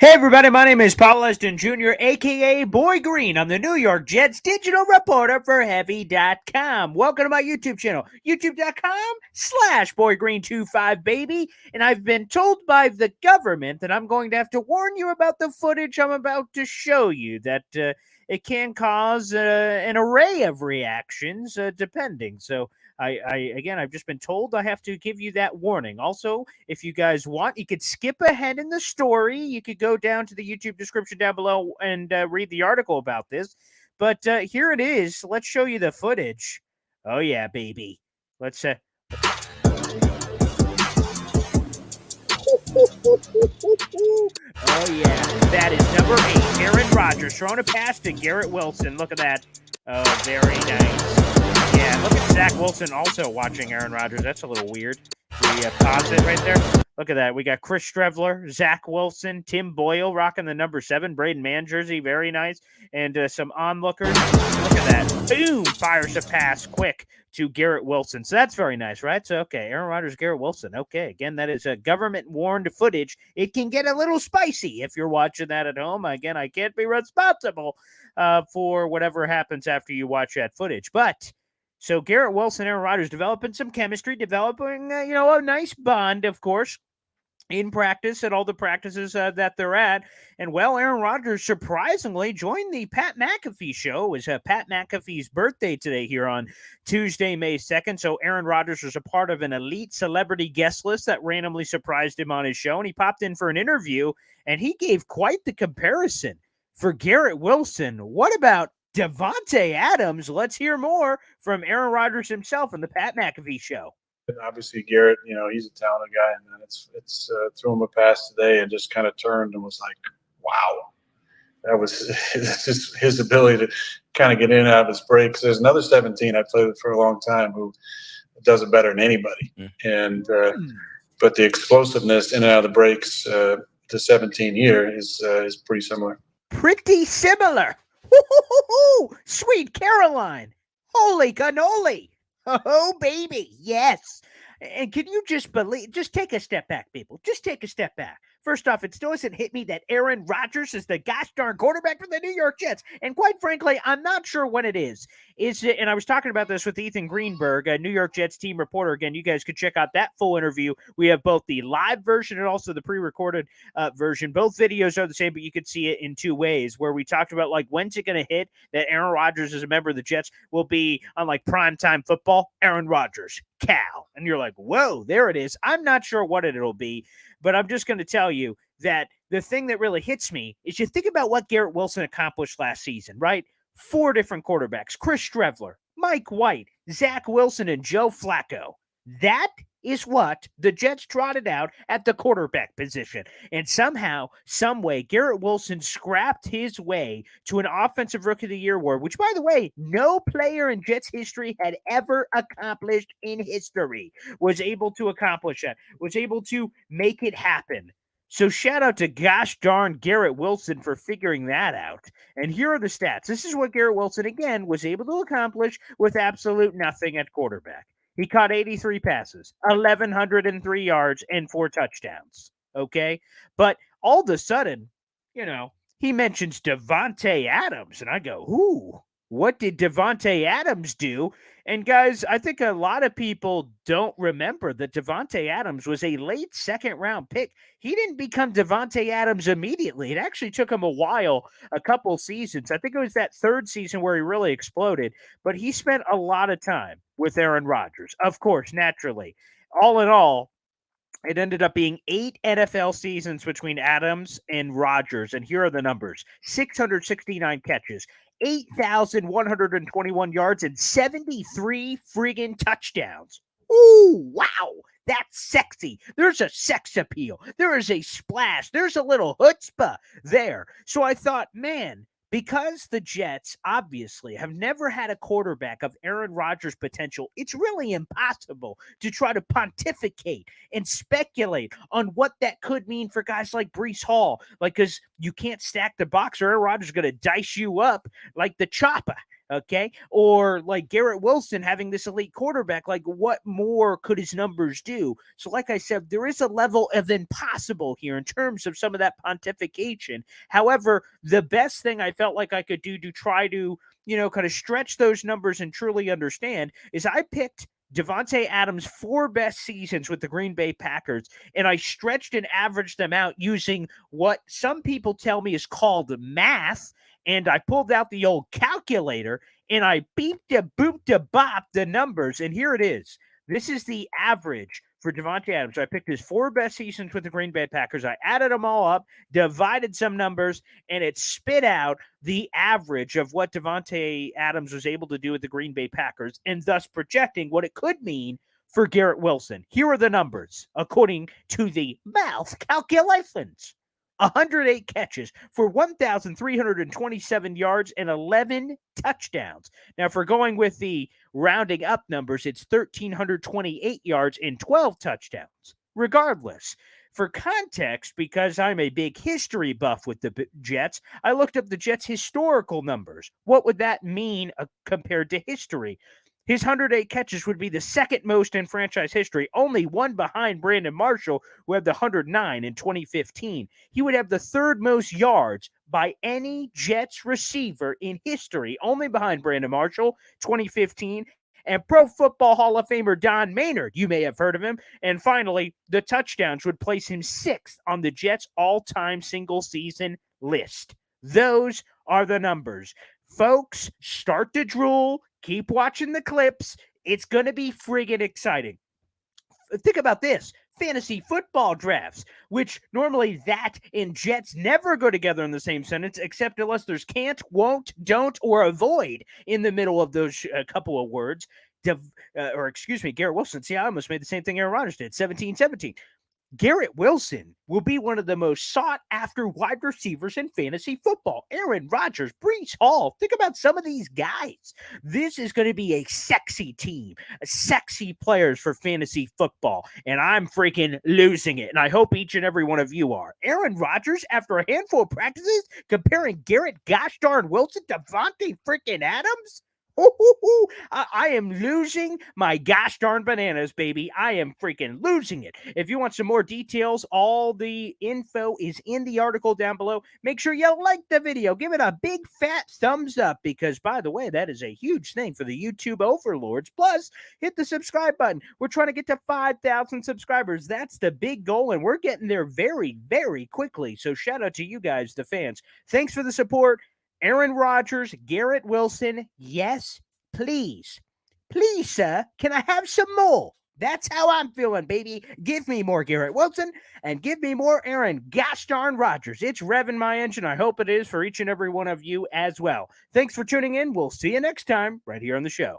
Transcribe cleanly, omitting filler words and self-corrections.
Hey everybody, my name is Paul Leston Jr., aka Boy Green. I'm the New York Jets digital reporter for Heavy.com. Welcome to my YouTube channel, youtube.com/BoyGreen25, baby. And I've been told by the government that I'm going to have to warn you about the footage I'm about to show you, that it can cause an array of reactions depending. So I've just been told I have to give you that warning. Also, if you guys want, you could skip ahead in the story. You could go down to the YouTube description down below and read the article about this. But here it is. Let's show you the footage. Oh yeah, baby. Let's. Oh yeah, that is number 8, Aaron Rodgers throwing a pass to Garrett Wilson. Look at that. Oh, very nice. Yeah, look at Zach Wilson also watching Aaron Rodgers. That's a little weird. We pause it right there. Look at that. We got Chris Strevler, Zach Wilson, Tim Boyle rocking the number 7 Braden Mann jersey. Very nice. And some onlookers. Look at that. Boom! Fires a pass quick to Garrett Wilson. So that's very nice, right? So, okay, Aaron Rodgers, Garrett Wilson. Okay, again, that is a government-warned footage. It can get a little spicy if you're watching that at home. Again, I can't be responsible for whatever happens after you watch that footage. But so Garrett Wilson, Aaron Rodgers developing some chemistry, developing, a nice bond, of course, in practice at all the practices that they're at. And, well, Aaron Rodgers surprisingly joined the Pat McAfee show. It was Pat McAfee's birthday today here on Tuesday, May 2nd. So Aaron Rodgers was a part of an elite celebrity guest list that randomly surprised him on his show. And he popped in for an interview, and he gave quite the comparison for Garrett Wilson. What about Davante Adams? Let's hear more from Aaron Rodgers himself on the Pat McAfee show. Obviously, Garrett, he's a talented guy, and then it's threw him a pass today and just kind of turned and was like, wow. That was just his ability to kind of get in and out of his breaks. There's another 17 I played with for a long time who does it better than anybody. And but the explosiveness in and out of the breaks to 17 here is pretty similar. Pretty similar. Sweet Caroline. Holy cannoli. Oh, baby. Yes. And can you just take a step back, people. Just take a step back. First off, it still hasn't hit me that Aaron Rodgers is the gosh darn quarterback for the New York Jets. And quite frankly, I'm not sure when it is. And I was talking about this with Ethan Greenberg, a New York Jets team reporter. Again, you guys could check out that full interview. We have both the live version and also the pre-recorded version. Both videos are the same, but you could see it in two ways, where we talked about, like, when's it going to hit that Aaron Rodgers as a member of the Jets will be on, like, primetime football. Aaron Rodgers, Cal. And you're like, whoa, there it is. I'm not sure what it'll be, but I'm just going to tell you that the thing that really hits me is you think about what Garrett Wilson accomplished last season, right? 4 different quarterbacks: Chris Strevler, Mike White, Zach Wilson, and Joe Flacco. That is what the Jets trotted out at the quarterback position. And somehow, some way, Garrett Wilson scrapped his way to an Offensive Rookie of the Year award, which, by the way, no player in Jets history had ever accomplished in history, was able to accomplish that, was able to make it happen. So shout out to gosh darn Garrett Wilson for figuring that out. And here are the stats. This is what Garrett Wilson, again, was able to accomplish with absolute nothing at quarterback. He caught 83 passes, 1,103 yards, and 4 touchdowns. Okay? But all of a sudden, he mentions Davante Adams. And I go, ooh, what did Davante Adams do? And guys, I think a lot of people don't remember that Davante Adams was a late second-round pick. He didn't become Davante Adams immediately. It actually took him a while, a couple seasons. I think it was that 3rd season where he really exploded. But he spent a lot of time with Aaron Rodgers, of course, naturally. All in all, it ended up being 8 NFL seasons between Adams and Rodgers. And here are the numbers: 669 catches, 8,121 yards, and 73 friggin' touchdowns. Ooh, wow. That's sexy. There's a sex appeal. There is a splash. There's a little chutzpah there. So I thought, man, because the Jets obviously have never had a quarterback of Aaron Rodgers' potential, it's really impossible to try to pontificate and speculate on what that could mean for guys like Breece Hall. Because you can't stack the box or Aaron Rodgers is going to dice you up like the chopper. Okay. Or like Garrett Wilson having this elite quarterback, like what more could his numbers do? So, like I said, there is a level of impossible here in terms of some of that pontification. However, the best thing I felt like I could do to try to, kind of stretch those numbers and truly understand is I picked Davante Adams' 4 best seasons with the Green Bay Packers, and I stretched and averaged them out using what some people tell me is called math, and I pulled out the old calculator, and I booped the numbers, and here it is. This is the average for Davante Adams. I picked his 4 best seasons with the Green Bay Packers. I added them all up, divided some numbers, and it spit out the average of what Davante Adams was able to do with the Green Bay Packers, and thus projecting what it could mean for Garrett Wilson. Here are the numbers, according to the math calculations. 108 catches for 1,327 yards and 11 touchdowns. Now, if we're going with the rounding up numbers, it's 1,328 yards and 12 touchdowns. Regardless, for context, because I'm a big history buff with the Jets, I looked up the Jets' historical numbers. What would that mean compared to history? His 108 catches would be the second most in franchise history, only one behind Brandon Marshall, who had the 109 in 2015. He would have the third most yards by any Jets receiver in history, only behind Brandon Marshall, 2015, and Pro Football Hall of Famer Don Maynard. You may have heard of him. And finally, the touchdowns would place him 6th on the Jets' all-time single-season list. Those are the numbers. Folks, start to drool. Keep watching the clips. It's going to be friggin' exciting. Think about this. Fantasy football drafts, which normally that and Jets never go together in the same sentence, except unless there's can't, won't, don't, or avoid in the middle of those couple of words. Garrett Wilson. See, I almost made the same thing Aaron Rodgers did, 17-17. Garrett Wilson will be one of the most sought-after wide receivers in fantasy football. Aaron Rodgers, Breece Hall. Think about some of these guys. This is going to be a sexy team, sexy players for fantasy football, and I'm freaking losing it, and I hope each and every one of you are. Aaron Rodgers, after a handful of practices, comparing Garrett gosh darn Wilson to Davante freaking Adams? I am losing my gosh darn bananas, baby. I am freaking losing it. If you want some more details, all the info is in the article down below. Make sure you like the video. Give it a big fat thumbs up because, by the way, that is a huge thing for the YouTube overlords. Plus, hit the subscribe button. We're trying to get to 5,000 subscribers. That's the big goal, and we're getting there very, very quickly. So shout out to you guys, the fans. Thanks for the support. Aaron Rodgers, Garrett Wilson, yes, please. Please, sir, can I have some more? That's how I'm feeling, baby. Give me more Garrett Wilson and give me more Aaron gosh darn Rodgers. It's revving my engine. I hope it is for each and every one of you as well. Thanks for tuning in. We'll see you next time right here on the show.